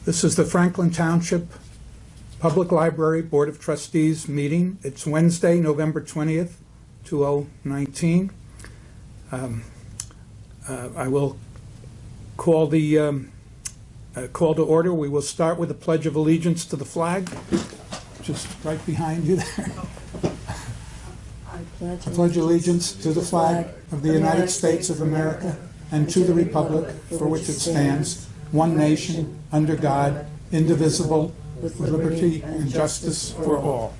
This is the Franklin Township Public Library Board of Trustees meeting. It's Wednesday, November 20th, 2019. I will call the call to order. We will start with the Pledge of Allegiance to the flag, just right behind you there. I pledge allegiance to the flag of the United States of America and to the republic for which it stands, one nation, under God, indivisible, with liberty and justice for all.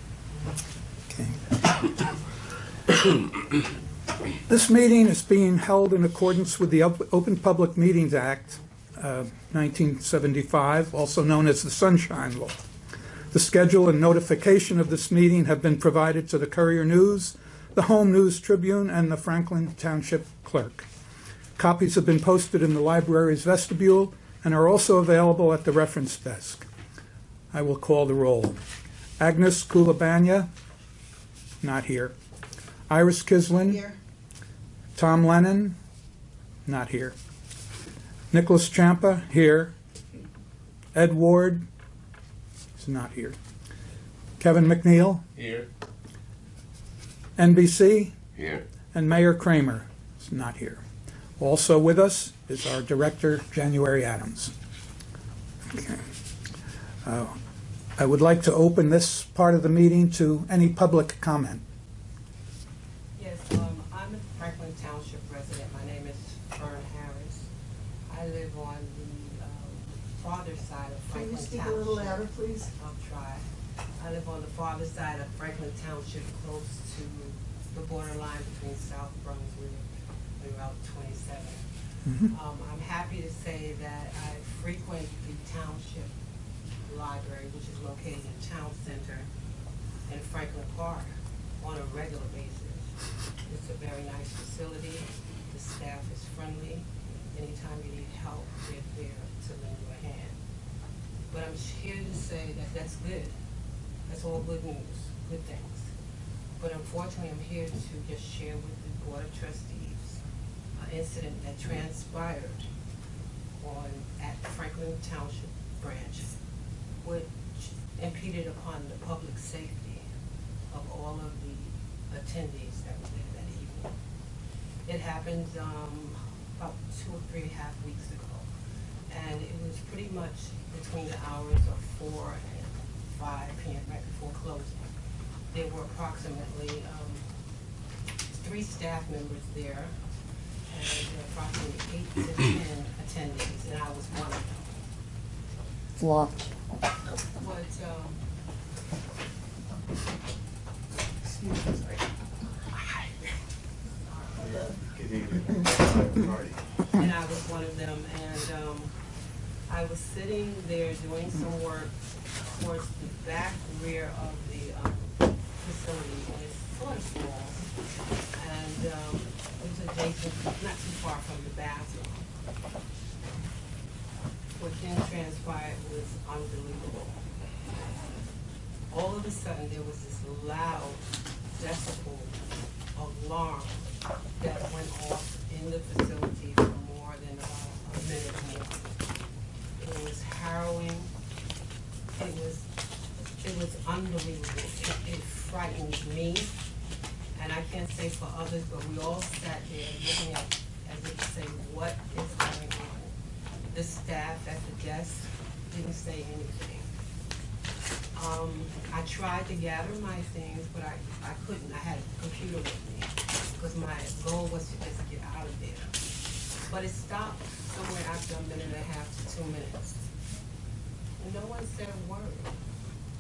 Okay. This meeting is being held in accordance with the Open Public Meetings Act, 1975, also known as the Sunshine Law. The schedule and notification of this meeting have been provided to the Courier News, the Home News Tribune, and the Franklin Township Clerk. Copies have been posted in the library's vestibule and are also available at the reference desk. I will call the roll. Agnes Kulabanya, not here. Iris Kislin. Here. Tom Lennon, not here. Nicholas Champa, here. Ed Ward, is not here. Kevin McNeil, here. NBC, Here. and Mayor Kramer is not here. Also with us is our director, January Adams. Okay. I would like to open this part of the meeting to any public comment. Yes, I'm a Franklin Township resident. My name is Fern Harris. I live on the farther side of Franklin Township. Can you speak a little louder, please? I'll try. I live on the farther side of Franklin Township, close to the borderline between South Brunswick and Route 27. I'm happy to say that I frequent the Township Library, which is located in Town Center in Franklin Park, on a regular basis. It's a very nice facility. The staff is friendly. Anytime you need help, they're there to lend you a hand. But I'm here to say that that's good. That's all good news, good things. But unfortunately, I'm here to just share with the Board of Trustees an incident that transpired at Franklin Township branch, which impeded upon the public safety of all of the attendees that were there that evening. It happened about 2 or 3.5 weeks ago, and it was pretty much between the hours of 4 and 5 p.m. right before closing. There were approximately 3 staff members there, and approximately 8 to 10 attendees, and I was one of them. It's locked. But, excuse me, sorry. And I was one of them, and I was sitting there doing some work towards the back rear of the facility, and it's sort of small, and it was adjacent, not too far from the bathroom. What then transpired was unbelievable. All of a sudden, there was this loud decibel alarm that went off in the facility for more than about a minute more. It was harrowing. It was unbelievable. It frightened me, and I can't say for others, but we all sat there looking at as if to say, what is going on? The staff at the desk didn't say anything. I tried to gather my things, but I couldn't. I had a computer with me because my goal was to just get out of there. But it stopped somewhere after 1.5 to 2 minutes. And no one said a word.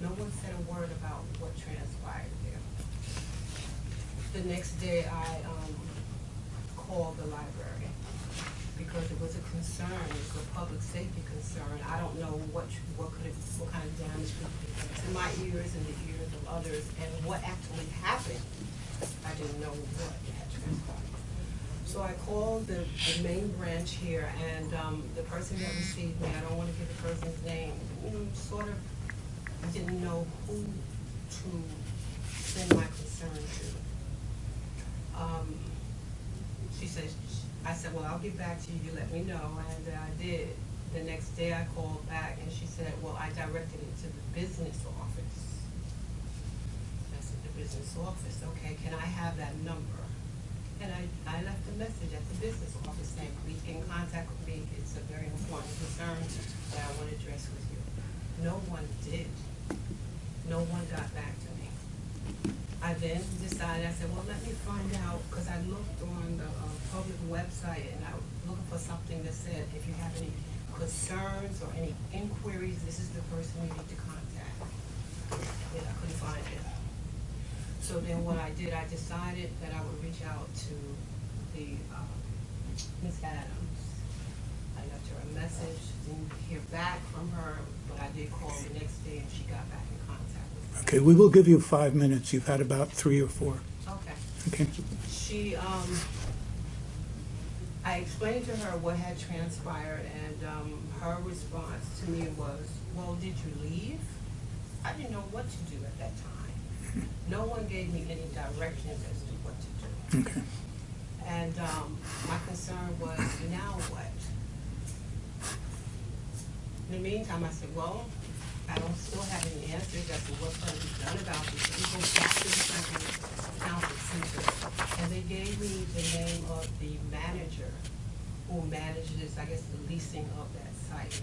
No one said a word about what transpired there. The next day, I called the library because it was a concern. It was a public safety concern. I don't know what kind of damage could be to my ears and the ears of others, and what actually happened. I didn't know what had transpired. So I called the main branch here, and the person that received me, I don't want to give the person's name, sort of didn't know who to send my concern to. She said, I said, well, I'll get back to you, you let me know, and I did. the next day I called back and she said, well, I directed it to the business office. I said, the business office, okay, can I have that number? And I left a message at the business office saying, please get in contact with me. It's a very important concern that I want to address with you. No one did. No one got back to me. I then decided, I said, well, let me find out, because I looked on the public website and I was looking for something that said, if you have any concerns or any inquiries, this is the person you need to contact. And I couldn't find it. So then what I did, I decided that I would reach out to the Miss Adams. I left her a message, didn't hear back from her, but I did call the next day and she got back in contact with me. Okay, we will give you 5 minutes. You've had about 3 or 4. Okay. Okay. She, I explained to her what had transpired and her response to me was, well, did you leave? I didn't know what to do at that time. No one gave me any directions as to what to do. Okay. And my concern was, now what? In the meantime, I said, well, I don't still have any answers as to what can be done about this. So we go back to the Township Center, and they gave me the name of the manager who manages, I guess, the leasing of that site.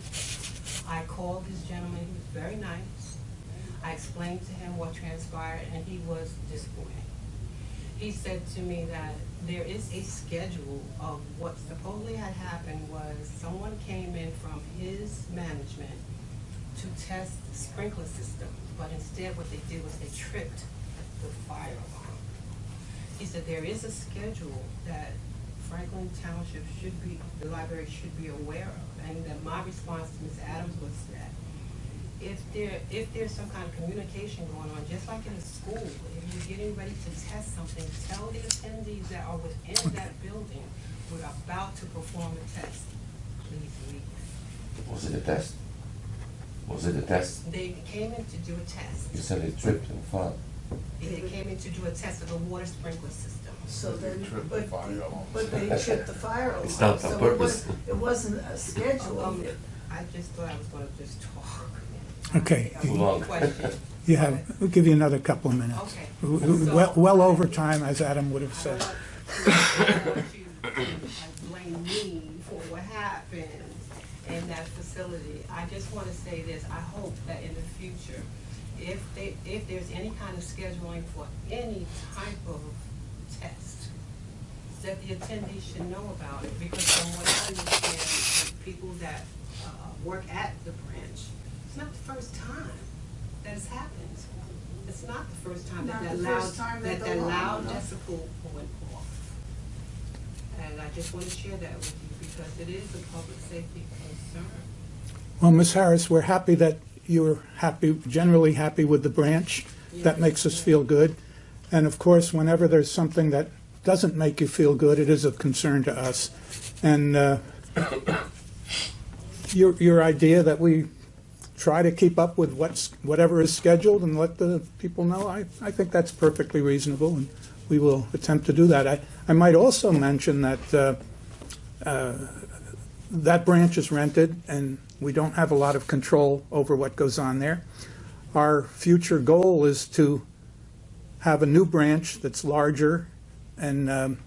I called this gentleman, he was very nice. I explained to him what transpired, and he was disappointed. He said to me that there is a schedule of what supposedly had happened was someone came in from his management to test the sprinkler system, but instead what they did was they tripped the fire alarm. He said there is a schedule that Franklin Township should be, the library should be aware of, and that my response to Ms. Adams was that if there's some kind of communication going on, just like in a school, if you're getting ready to test something, tell the attendees that are within that building, we're about to perform a test. Please leave. Was it a test? Was it a test? They came in to do a test. You said it tripped and fell. They came in to do a test of the water sprinkler system. So then, Tripped the fire alarm. but they tripped the fire alarm. It's not on So purpose. it wasn't a schedule. I just thought I was gonna just talk. Okay. I have Long. a question. You have, we'll give you another couple of minutes. Okay. Well over time, as Adam would have I said. don't want you to blame me for what happened in that facility. I just want to say this, I hope that in the future, if there's any kind of scheduling for any type of test, that the attendees should know about it, because from what I understand, the people that work at the branch, it's not the first time that it's happened. It's not the first time Not that the loud, first time that that the loud alarm- decibel went off. And I just want to share that with you because it is a public safety concern. Well, Ms. Harris, we're happy that you're happy, generally happy with the branch. That makes us feel good. And of course, whenever there's something that doesn't make you feel good, it is of concern to us. And your idea that we try to keep up with whatever is scheduled and let the people know, I think that's perfectly reasonable, and we will attempt to do that. I might also mention that that branch is rented, and we don't have a lot of control over what goes on there. Our future goal is to have a new branch that's larger and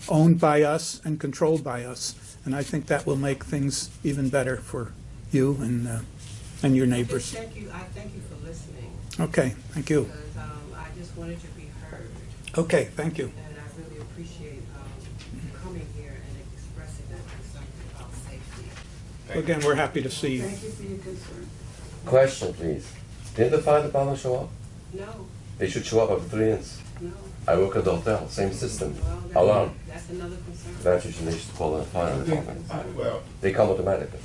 owned by us and controlled by us. And I think that will make things even better for you and your neighbors. Thank you, I thank you for listening, Okay, thank you. because I just wanted to be heard. Okay, thank you. And I really appreciate coming here and expressing that concern about safety. Again, we're happy to see you. Thank you for your concern. Question, please. Didn't the fire department show up? No, They should show up every 3 minutes. no. I work at the hotel, same system. Well, Alarm. that's another concern. That's usually they should call the fire department. Well, They come automatically.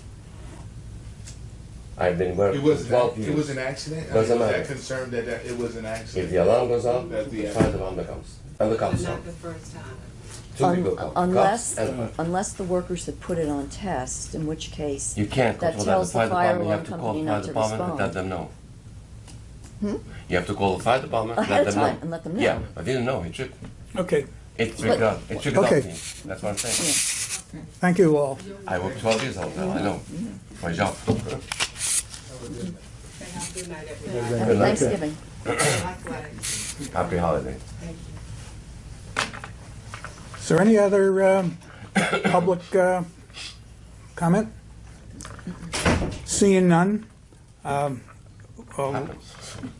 I've been working it for was 12 it was years. an accident. Doesn't I was matter. that concerned that it was an accident. If the alarm goes off, That the the fire department comes. And the But cops come. not the first time. 2 people come. Unless, Cops and unless the workers have put it on test, in which case, you can't that control that. The tells the fire fire department, you alarm have to call company the fire not to department and let respond. them know. Hmm? You have to call the fire department, Ahead let of them know. time and let them know. Yeah, I didn't know, it tripped. Okay, It triggered up, it triggered Okay. up me. That's what I'm saying. Thank you all. I was 12 years old now, I know. My job. Okay, have a good night, everybody. Happy Thanksgiving. Likewise. Happy holiday. Thank you. Is there any other public comment? Seeing none, I'll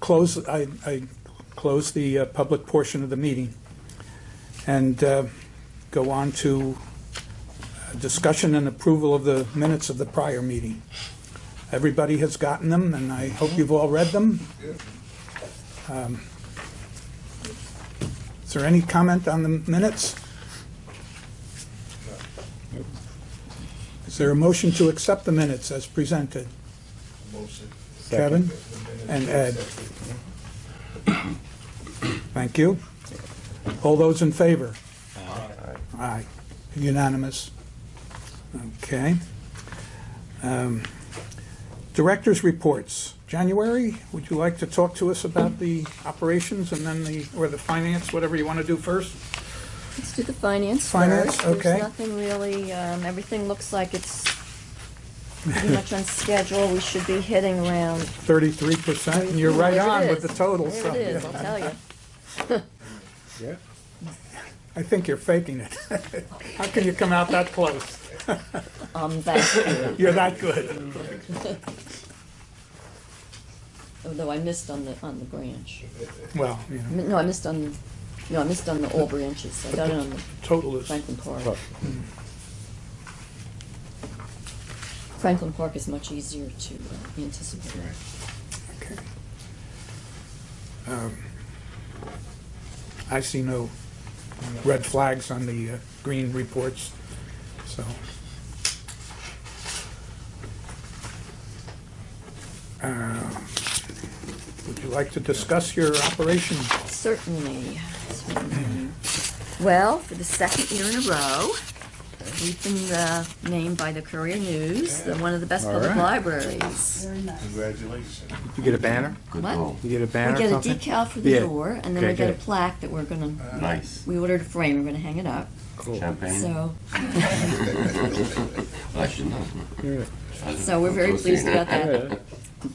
close. I close the public portion of the meeting and go on to discussion and approval of the minutes of the prior meeting. Everybody has gotten them, and I hope you've all read them. Is there any comment on the minutes? Is there a motion to accept the minutes as presented? Motion. Kevin and Ed. Thank you. All those in favor? Aye. Unanimous. Okay. Directors' reports. January, would you like to talk to us about the operations and then or the finance, whatever you want to do first? Let's do the finance Finance, first. okay. There's nothing really, everything looks like it's pretty much on schedule. We should be hitting around 33%, and you're right There it on with is. the total. There so, it is, yeah. I'll tell you. Yeah. I think you're faking it. How can you come out that close? That's good. You're that good. Although I missed on the branch. Well, you know, No, I missed on the all branches. I got it on the total is, Franklin Park. Franklin Park is much easier to anticipate. okay. I see no red flags on the green reports, so. Would you like to discuss your operation? Certainly. Well, for the second year in a row, we've been named by the Courier News one of the best public libraries. Very nice. Congratulations. You get a banner? Good What? goal. You get a banner We get or a something? decal for the Yeah. door, and then Okay, we get a good. plaque that we're gonna. Nice. We ordered a frame. We're gonna hang it up. Cool. Champagne? So, I should know. Yeah. so we're very pleased about that. Yeah.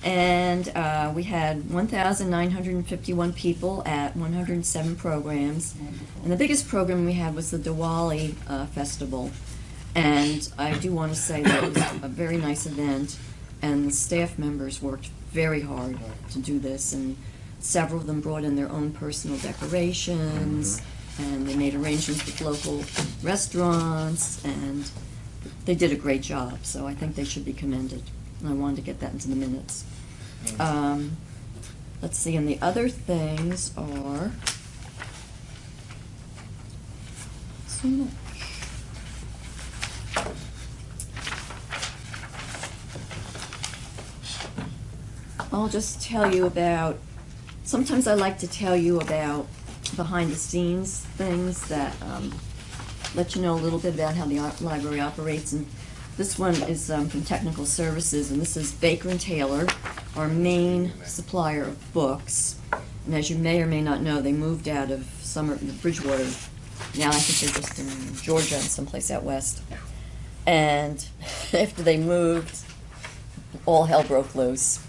And we had 1,951 people at 107 programs. And the biggest program we had was the Diwali Festival. And I do want to say that it was a very nice event, and the staff members worked very hard to do this. And several of them brought in their own personal decorations, and they made arrangements with local restaurants, and they did a great job. So I think they should be commended. And I wanted to get that into the minutes. Let's see, and the other things are so much. I'll just tell you about, sometimes I like to tell you about behind the scenes things that let you know a little bit about how the library operates. And this one is from Technical Services, and this is Baker and Taylor, our main supplier of books. And as you may or may not know, they moved out of Bridgewater. Now I think they're just in Georgia and someplace out west. And after they moved, all hell broke loose.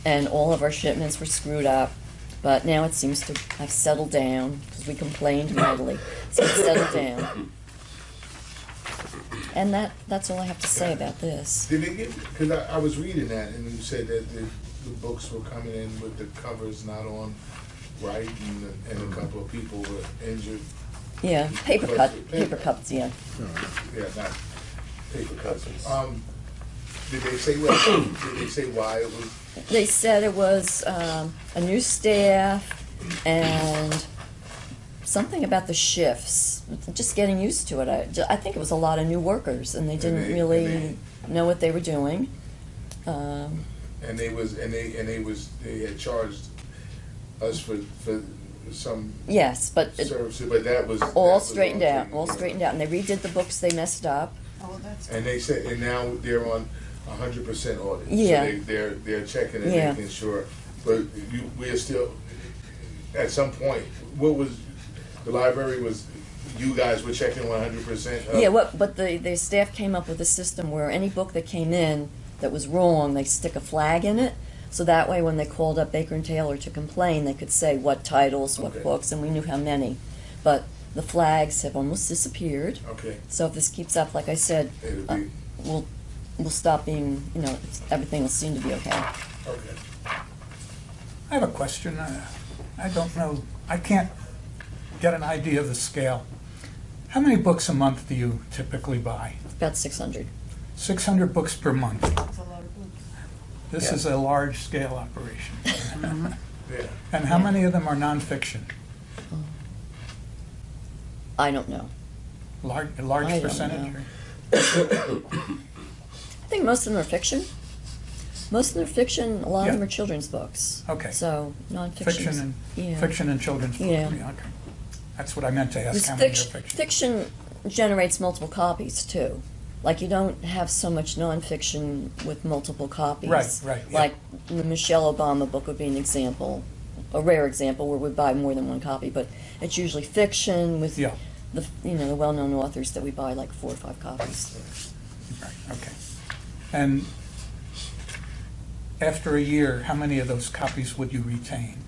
And all of our shipments were screwed up. But now it seems to have settled down, because we complained mightily. So it's settled down. And that's all I have to say about this. Did they get, because I was reading that, and you said that the books were coming in with the covers not on right, and a couple of people were injured. Yeah, paper cuts, yeah. Yeah, not paper cuts. Did they say why it was? They said it was a new staff and something about the shifts, just getting used to it. I think it was a lot of new workers, and they didn't really know what they were doing. And they had charged us for some Yes, but services, but that was all straightened out, and they redid the books they messed up. Oh, that's And they said, and now they're on 100% audit. Yeah. So they're checking and Yeah. making sure. But we're still, at some point, what was, the library was you guys were checking 100%? Yeah, but the staff came up with a system where any book that came in that was wrong, they stick a flag in it. So that way, when they called up Baker and Taylor to complain, they could say what titles, what Okay. books, and we knew how many. But the flags have almost disappeared. Okay, So if this keeps up, like I said, it'll be, we'll stop being, everything will seem to be okay. okay. I have a question. I don't know, I can't get an idea of the scale. How many books a month do you typically buy? About 600. 600 books per month. That's a lot of books. This Yeah. is a large-scale operation. Yeah. And how many of them are nonfiction? I don't know. A large I don't percentage? know. or- I think most of them are fiction. Most of them are fiction. A lot of them Yeah. are children's books. Okay. So nonfiction. Fiction and, yeah. fiction and children's books? Yeah. Okay. That's what I meant to ask, Because how many are fiction, fiction? fiction generates multiple copies too. Like you don't have so much nonfiction with multiple copies. Right, yeah. Like the Michelle Obama book would be an example, a rare example where we buy more than one copy, but it's usually fiction with Yeah, the the well-known authors that we buy like 4 or 5 copies. right, okay. And after a year, how many of those copies would you retain?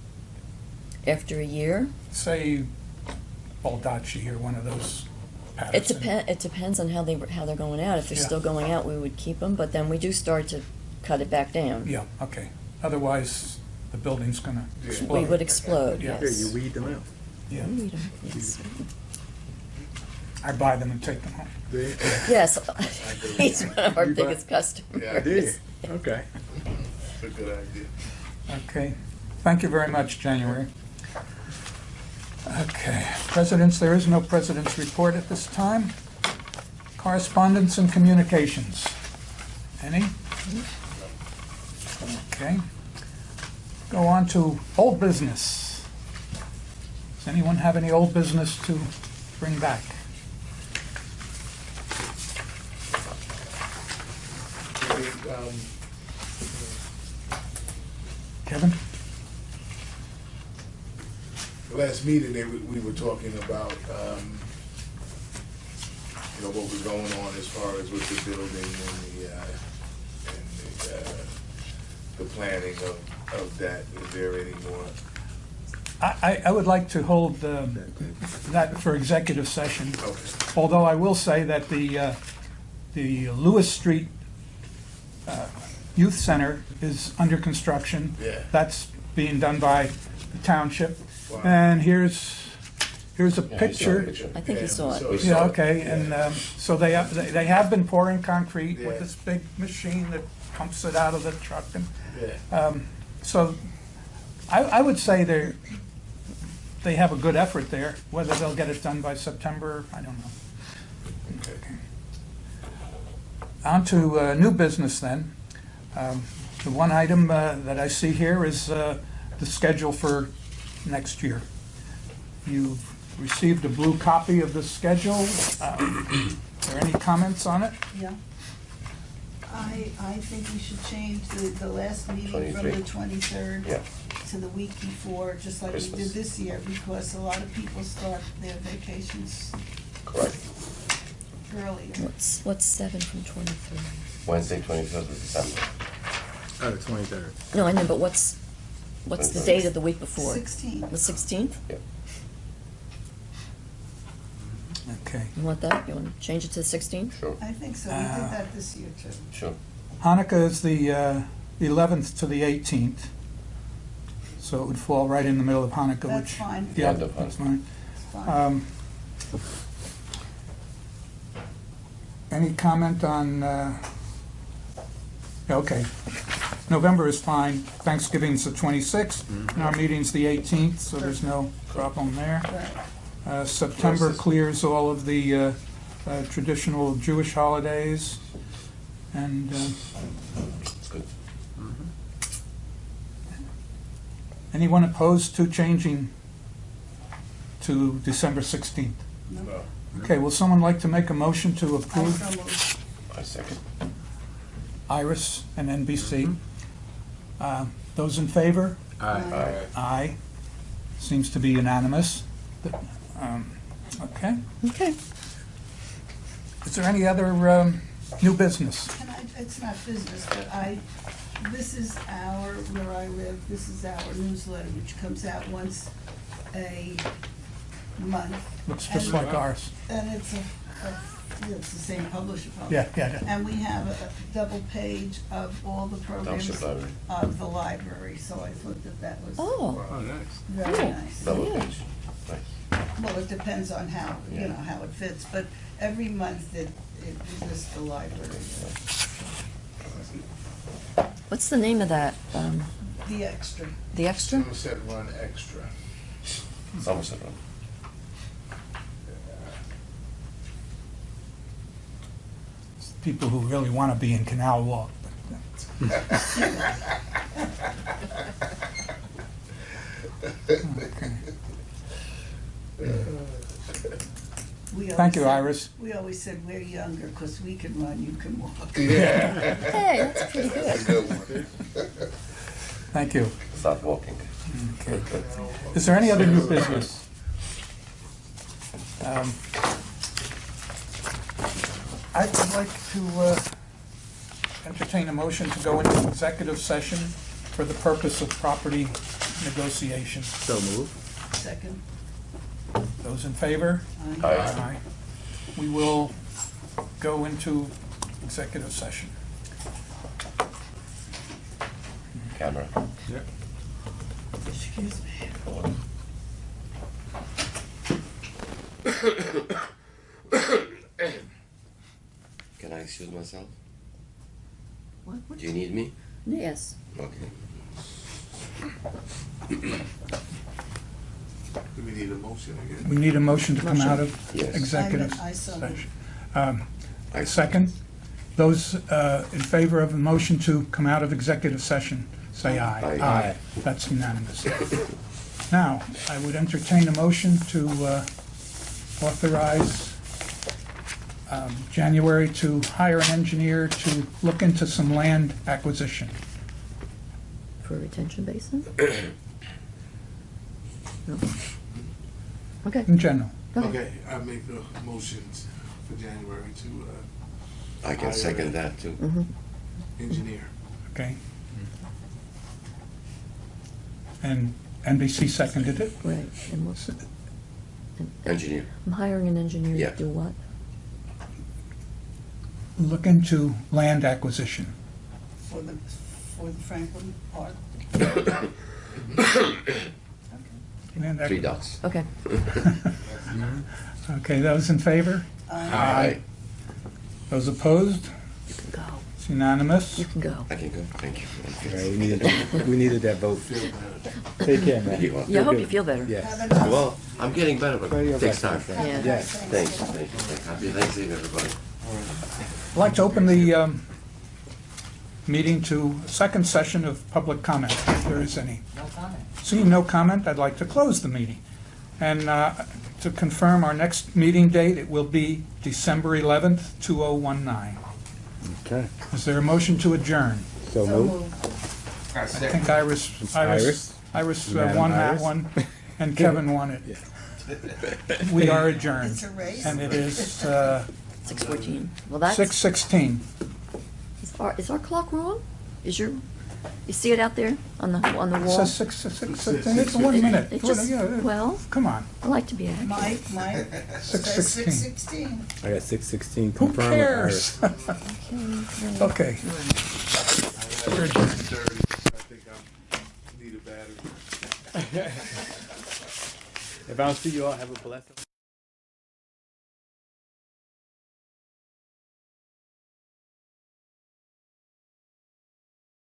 After a year, Say Baldacci or one of those Patterson. it depends on how they're going out. If they're Yeah. still going out, we would keep them, but then we do start to cut it back down. Yeah, okay. Otherwise, the building's gonna Yeah. explode. We would explode. Yeah. Yes. Yeah, you weed them out. Yeah, We read 'em, yes. I buy them and take them home. Yes, he's one of our You buy- biggest customers. Yeah, Do you? Okay. it's a good idea. Okay, thank you very much, January. Okay, presidents, there is no president's report at this time. Correspondence and communications. Any? Okay. Go on to old business. Does anyone have any old business to bring back? Kevin? The last meeting, we were talking about, what was going on as far as with the building and the planning of that. Is there any more? I would like to hold that for executive session, Okay. although I will say that the Lewis Street Youth Center is under construction. Yeah. That's being done by the township. Wow. And here's a Yeah, I saw the picture. picture. I think you saw it. So- Yeah, okay, and so they have been pouring concrete with Yeah. this big machine that pumps it out of the truck. And Yeah. so I would say they have a good effort there. Whether they'll get it done by September, I don't know. Okay. On to new business then. The one item that I see here is the schedule for next year. You've received a blue copy of the schedule. Are there any comments on it? Yeah. I think we should change the last meeting from 23. the 23rd Yeah. to the week before, just like we Christmas. did this year, because a lot of people start their vacations Correct. earlier. What's 7 from 23? Wednesday, 23rd of December. Oh, the 23rd. No, I know, but what's the date of the week before? 16. The 16th? Okay. You want that? You want to change it to the 16th? Sure, I think so, we did that this year too. sure. Hanukkah is the 11th to the 18th, so it would fall right in the middle of Hanukkah, That's which... fine. Yeah, End of that's Hanukkah. fine. It's fine. Any comment on, okay, November is fine, Thanksgiving's the 26th, and our meeting's the 18th, so there's no problem there. Right. September clears all of the traditional Jewish holidays, and It's good. anyone opposed to changing to December 16th? No. No. Okay, will someone like to make a motion to I approve so moved. I second. Iris and NBC? Those in favor? Aye. Aye. Aye. Seems to be unanimous. Okay. Okay. Is there any other new business? It's not business, but this is where I live, this is our newsletter, which comes out once a month. Looks just And- like ours. And it's it's the same publisher probably. Yeah. And we have a double page of all the programs Township library. of the library, so I thought that was Oh, Oh, nice. very cool. nice. Double Yeah. page. Nice. Well, it depends on how, Yeah. how it fits, but every month it lists the library, What's the name of that? the extra. The extra? Somerset Run Extra. Somerset Run. People who really want to be in Canal Walk. Thank you, Iris. We always said we're younger because we can run, you can walk. Yeah. Hey, that's pretty That's a good. good one. Thank you. Start walking. Okay. Is there any other new business? I would like to entertain a motion to go into executive session for the purpose of property negotiation. So move. Second. Those in favor? Aye. We will go into executive session. Camera. Yep. Excuse me. Can I excuse myself? What? Do you need me? Yes. Okay. Do we need a motion again? We need a motion to come out of Yes. executive I so moved. session. Second, those in favor of the motion to come out of executive session, say aye. Aye. That's unanimous. Now, I would entertain a motion to authorize January to hire an engineer to look into some land acquisition. For a retention basin? No. Okay. In general. Go ahead. Okay, I make the motions for January to I can second that too. Mhm. engineer. Okay. And NBC seconded it. Right. And what's, Engineer. I'm hiring an engineer Yeah. to do what? Look into land acquisition. For the Franklin Park. Land 3 acquisition. dots. Okay. Okay, those in favor? Aye. Those opposed? You can go. It's unanimous. You can go. I can go. Thank you. All right, we needed that vote. Take care, man. You are. Yeah, I hope good. you feel better. Yes. Have a nice- Well, I'm getting better, but Well, you're it takes back. time. have a Yeah. nice Yes. Thanks. Thanksgiving. Happy Thanksgiving, everybody. I'd like to open the meeting to second session of public comment, if there is any. No comment. Seeing no comment, I'd like to close the meeting. And to confirm our next meeting date, it will be December 11th, 2019. Okay. Is there a motion to adjourn? So So move. moved. I think Iris Madam won that Iris? one, and Kevin won it. We are adjourned. It's a race. And it is 6:14. Well, that's. 6:16. Is our clock wrong? You see it out there on the It wall? says 6:16. It's 1 minute. It just, Yeah, well, come on, I like to be accurate. Mike, 6:16. 6:16. I got 6:16 Who confirmed with Iris. cares? Okay. We're adjourned. Dirty. I think I need a battery. If I don't see you all, have a blessed.